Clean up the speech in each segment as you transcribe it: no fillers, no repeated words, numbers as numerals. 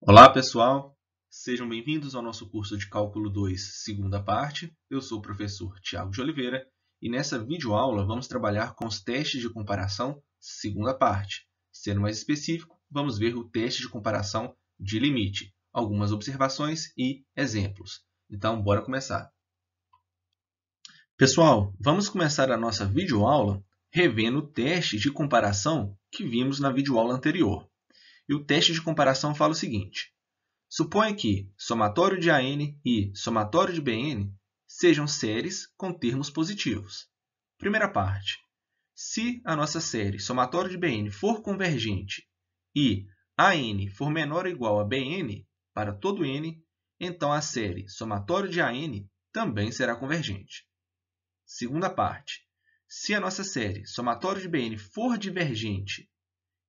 Olá, pessoal! Sejam bem-vindos ao nosso curso de Cálculo 2, segunda parte. Eu sou o professor Tiago de Oliveira e nessa videoaula vamos trabalhar com os testes de comparação, segunda parte. Sendo mais específico, vamos ver o teste de comparação de limite, algumas observações e exemplos. Então, bora começar! Pessoal, vamos começar a nossa videoaula revendo o teste de comparação que vimos na videoaula anterior. E o teste de comparação fala o seguinte: suponha que somatório de AN e somatório de BN sejam séries com termos positivos. Primeira parte. Se a nossa série somatório de BN for convergente e AN for menor ou igual a BN para todo N, então a série somatório de AN também será convergente. Segunda parte. Se a nossa série somatório de BN for divergente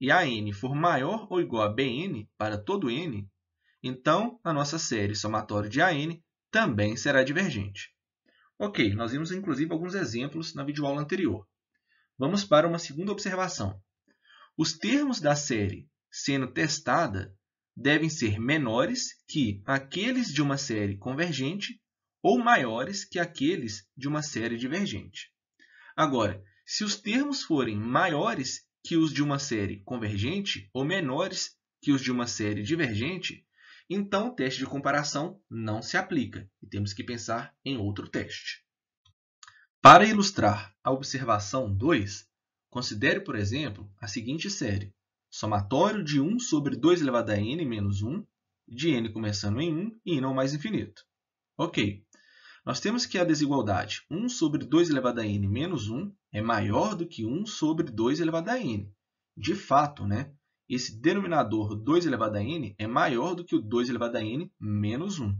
e AN for maior ou igual a BN para todo N, então a nossa série somatório de AN também será divergente. Ok, nós vimos inclusive alguns exemplos na videoaula anterior. Vamos para uma segunda observação. Os termos da série sendo testada devem ser menores que aqueles de uma série convergente ou maiores que aqueles de uma série divergente. Agora, se os termos forem maiores que os de uma série convergente ou menores que os de uma série divergente, então o teste de comparação não se aplica e temos que pensar em outro teste. Para ilustrar a observação 2, considere, por exemplo, a seguinte série: somatório de 1 sobre 2 elevado a n menos 1, de n começando em 1 e indo ao mais infinito. Ok. Nós temos que a desigualdade 1 sobre 2 elevado a n menos 1 é maior do que 1 sobre 2 elevado a n. De fato, esse denominador 2 elevado a n é maior do que o 2 elevado a n menos 1.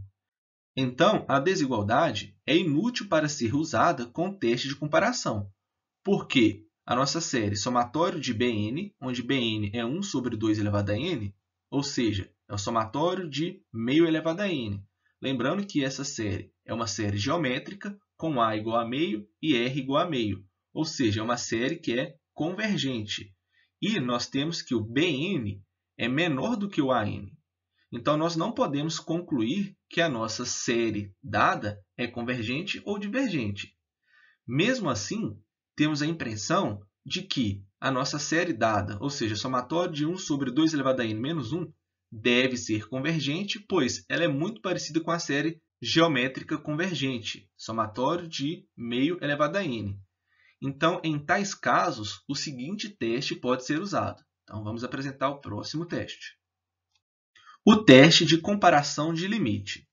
Então, a desigualdade é inútil para ser usada com o teste de comparação, porque a nossa série somatório de Bn, onde Bn é 1 sobre 2 elevado a n, ou seja, é o somatório de meio elevado a n. Lembrando que essa série é uma série geométrica com A igual a meio e R igual a meio, ou seja, é uma série que é convergente. E nós temos que o Bn é menor do que o An. Então, nós não podemos concluir que a nossa série dada é convergente ou divergente. Mesmo assim, temos a impressão de que a nossa série dada, ou seja, somatório de 1 sobre 2 elevado a n menos 1, deve ser convergente, pois ela é muito parecida com a série geométrica convergente, somatório de meio elevado a n. Então, em tais casos, o seguinte teste pode ser usado. Então, vamos apresentar o próximo teste. O teste de comparação de limite.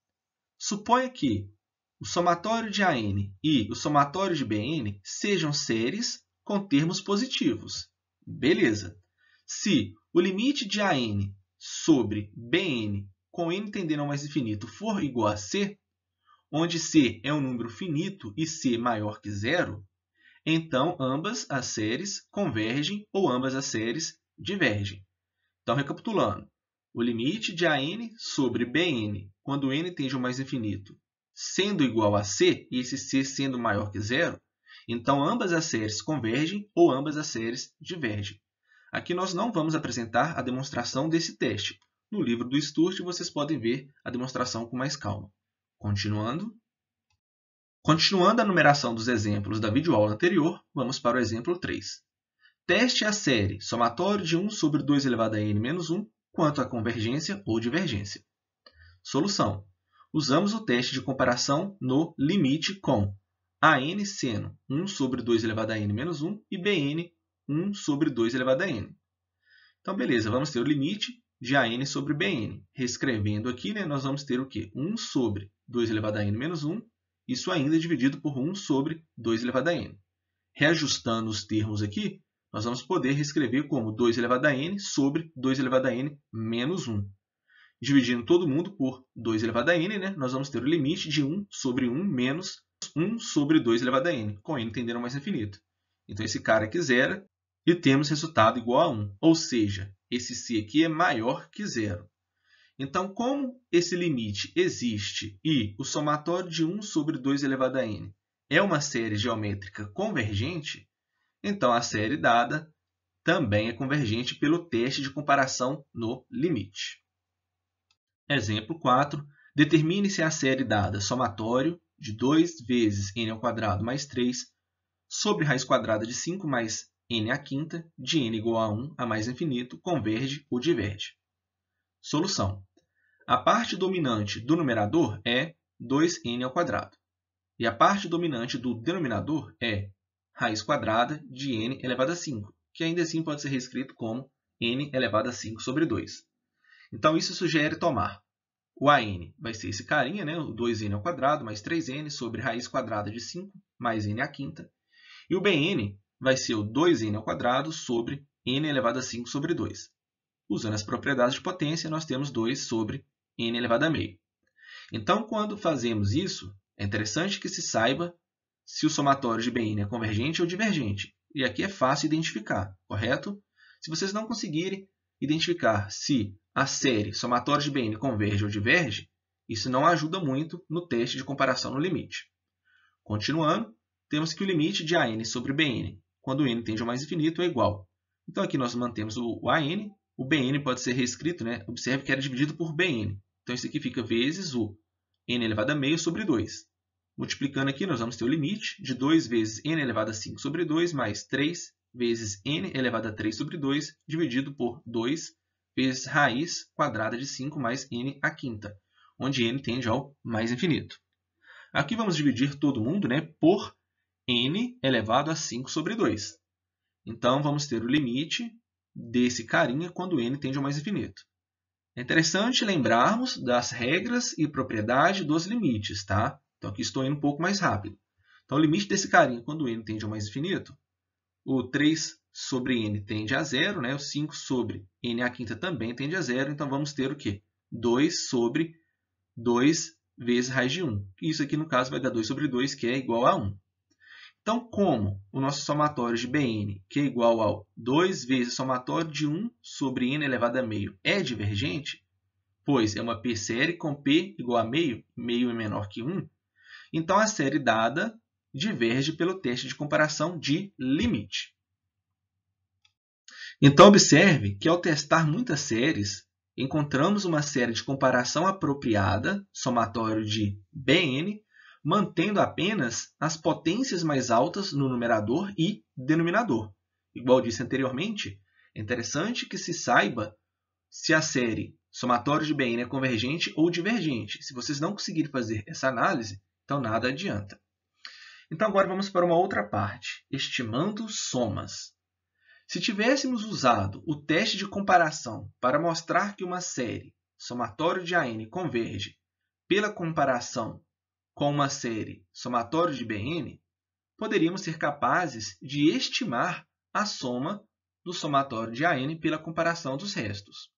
Suponha que o somatório de AN e o somatório de BN sejam séries com termos positivos. Beleza. Se o limite de AN sobre Bn com n tendendo ao mais infinito for igual a C, onde C é um número finito e C maior que zero, então ambas as séries convergem ou ambas as séries divergem. Então, recapitulando, o limite de AN sobre Bn, quando n tende ao mais infinito, sendo igual a C, e esse C sendo maior que zero, então ambas as séries convergem ou ambas as séries divergem. Aqui nós não vamos apresentar a demonstração desse teste. No livro do Sturge, vocês podem ver a demonstração com mais calma. Continuando a numeração dos exemplos da videoaula anterior, vamos para o exemplo 3. Teste a série somatório de 1 sobre 2 elevado a n menos 1 quanto à convergência ou divergência. Solução. Usamos o teste de comparação no limite com AN sendo 1 sobre 2 elevado a n menos 1 e Bn 1 sobre 2 elevado a n. Então, beleza, vamos ter o limite de AN sobre Bn. Reescrevendo aqui, nós vamos ter o quê? 1 sobre 2 elevado a n menos 1, isso ainda dividido por 1 sobre 2 elevado a n. Reajustando os termos aqui, nós vamos poder reescrever como 2 elevado a n sobre 2 elevado a n menos 1. Dividindo todo mundo por 2 elevado a n, nós vamos ter o limite de 1 sobre 1 menos 1 sobre 2 elevado a n, com n tendendo ao mais infinito. Então, esse cara aqui zera e temos resultado igual a 1, ou seja, esse c aqui é maior que zero. Então, como esse limite existe e o somatório de 1 sobre 2 elevado a n é uma série geométrica convergente, então a série dada também é convergente pelo teste de comparação no limite. Exemplo 4. Determine se a série dada somatório de 2 vezes n² mais 3 sobre raiz quadrada de 5 mais n à quinta de n igual a 1 a mais infinito converge ou diverge. Solução. A parte dominante do numerador é 2n². E a parte dominante do denominador é raiz quadrada de n elevado a 5, que ainda assim pode ser reescrito como n elevado a 5 sobre 2. Então, isso sugere tomar o AN, vai ser esse carinha, né? O 2n² mais 3n sobre raiz quadrada de 5 mais n à quinta. E o BN vai ser o 2n² sobre n elevado a 5 sobre 2. Usando as propriedades de potência, nós temos 2 sobre n elevado a meio. Então, quando fazemos isso, é interessante que se saiba se o somatório de BN é convergente ou divergente. E aqui é fácil identificar, correto? Se vocês não conseguirem identificar se a série somatório de BN converge ou diverge, isso não ajuda muito no teste de comparação no limite. Continuando, temos que o limite de AN sobre BN, quando n tende ao mais infinito, é igual. Então, aqui nós mantemos o AN, o BN pode ser reescrito, né? Observe que era dividido por BN. Então, isso aqui fica vezes o n elevado a meio sobre 2. Multiplicando aqui, nós vamos ter o limite de 2 vezes n elevado a 5 sobre 2 mais 3 vezes n elevado a 3 sobre 2 dividido por 2 vezes raiz quadrada de 5 mais n à quinta, onde n tende ao mais infinito. Aqui vamos dividir todo mundo, né, por n elevado a 5 sobre 2. Então, vamos ter o limite desse carinha quando n tende ao mais infinito. É interessante lembrarmos das regras e propriedade dos limites, tá? Então, aqui estou indo um pouco mais rápido. Então, o limite desse carinha quando n tende ao mais infinito, o 3 sobre n tende a 0, né? O 5 sobre n à quinta também tende a 0. Então, vamos ter o quê? 2 sobre 2 vezes raiz de 1. Isso aqui, no caso, vai dar 2 sobre 2, que é igual a 1. Então, como o nosso somatório de Bn, que é igual ao 2 vezes somatório de 1 sobre n elevado a meio, é divergente, pois é uma p-série com p igual a meio, meio é menor que 1, então a série dada diverge pelo teste de comparação de limite. Então, observe que ao testar muitas séries, encontramos uma série de comparação apropriada, somatório de Bn, mantendo apenas as potências mais altas no numerador e denominador. Igual disse anteriormente, é interessante que se saiba se a série somatório de Bn é convergente ou divergente. Se vocês não conseguirem fazer essa análise, então nada adianta. Então, agora vamos para uma outra parte, estimando somas. Se tivéssemos usado o teste de comparação para mostrar que uma série somatório de AN converge pela comparação com uma série somatório de Bn, poderíamos ser capazes de estimar a soma do somatório de AN pela comparação dos restos.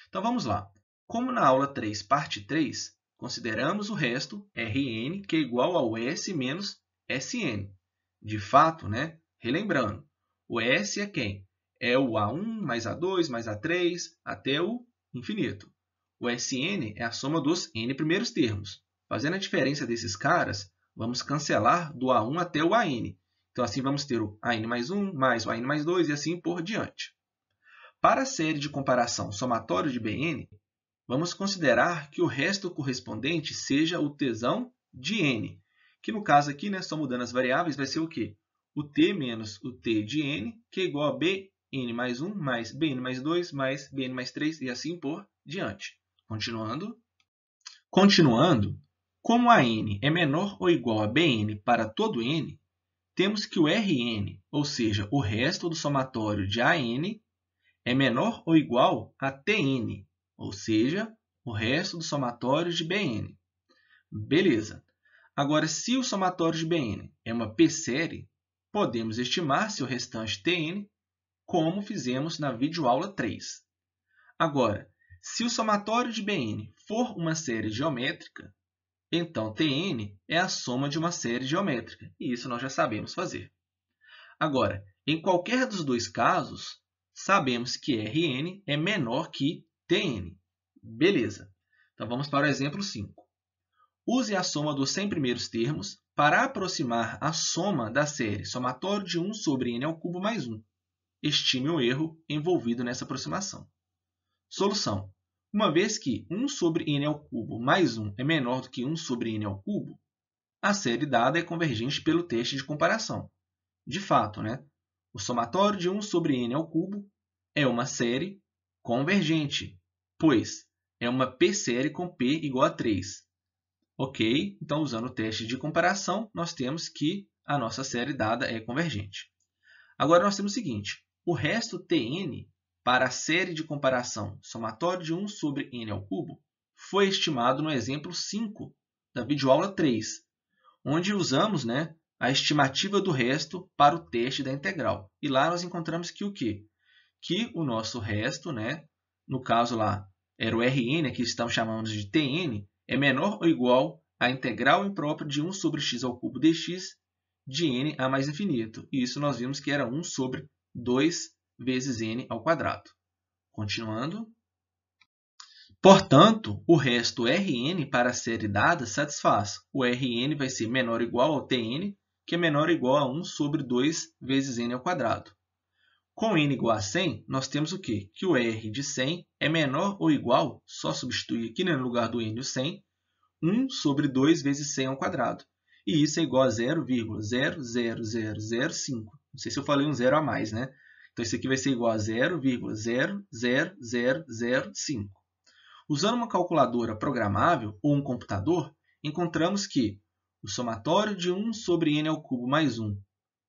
Então, vamos lá. Como na aula 3, parte 3, consideramos o resto Rn, que é igual ao S menos Sn. De fato, né? Relembrando, o S é quem? É o A1 mais A2 mais A3 até o infinito. O Sn é a soma dos n primeiros termos. Fazendo a diferença desses caras, vamos cancelar do A1 até o AN. Então, assim, vamos ter o AN mais 1 mais o AN mais 2 e assim por diante. Para a série de comparação somatório de Bn, vamos considerar que o resto correspondente seja o tesão de n, que no caso aqui, né, só mudando as variáveis, vai ser o quê? O t menos o t de n, que é igual a bn mais 1 mais bn mais 2 mais bn mais 3 e assim por diante. Continuando, como a n é menor ou igual a bn para todo n, temos que o Rn, ou seja, o resto do somatório de AN, é menor ou igual a Tn, ou seja, o resto do somatório de Bn. Beleza. Agora, se o somatório de Bn é uma p-série, podemos estimar seu restante Tn, como fizemos na videoaula 3. Agora, se o somatório de Bn for uma série geométrica, então Tn é a soma de uma série geométrica, e isso nós já sabemos fazer. Agora, em qualquer dos dois casos, sabemos que Rn é menor que Tn. Beleza. Então, vamos para o exemplo 5. Use a soma dos 100 primeiros termos para aproximar a soma da série somatório de 1 sobre n ao cubo mais 1. Estime o erro envolvido nessa aproximação. Solução. Uma vez que 1 sobre n ao cubo mais 1 é menor do que 1 sobre n ao cubo, a série dada é convergente pelo teste de comparação. De fato, né? O somatório de 1 sobre n ao cubo é uma série convergente, pois é uma p-série com p igual a 3. Ok? Então, usando o teste de comparação, nós temos que a nossa série dada é convergente. Agora, nós temos o seguinte. O resto Tn para a série de comparação somatório de 1 sobre n ao cubo foi estimado no exemplo 5 da videoaula 3, onde usamos, né, a estimativa do resto para o teste da integral. E lá nós encontramos que o quê? Que o nosso resto, né, no caso lá era o Rn, aqui estamos chamando de Tn, é menor ou igual à integral imprópria de 1 sobre x ao cubo dx de n a mais infinito. E isso nós vimos que era 1 sobre 2 vezes n ao quadrado. Continuando. Portanto, o resto Rn para a série dada satisfaz. O Rn vai ser menor ou igual ao Tn, que é menor ou igual a 1 sobre 2 vezes n ao quadrado. Com n igual a 100, nós temos o quê? Que o R de 100 é menor ou igual, só substituir aqui, né, no lugar do n o 100, 1 sobre 2 vezes 100 ao quadrado. E isso é igual a 0,00005. Não sei se eu falei um zero a mais, né? Então, isso aqui vai ser igual a 0,00005. Usando uma calculadora programável ou um computador, encontramos que o somatório de 1 sobre n ao cubo mais 1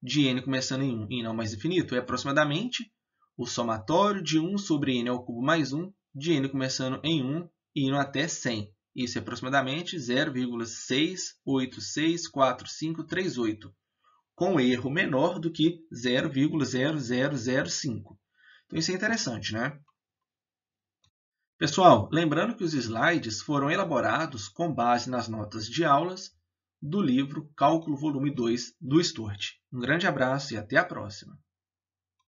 de n começando em 1 e não mais infinito é aproximadamente o somatório de 1 sobre n ao cubo mais 1 de n começando em 1 e indo até 100. Isso é aproximadamente 0,6864538, com erro menor do que 0,0005. Então, isso é interessante, né? Pessoal, lembrando que os slides foram elaborados com base nas notas de aulas do livro Cálculo Volume 2 do Sturt. Um grande abraço e até a próxima!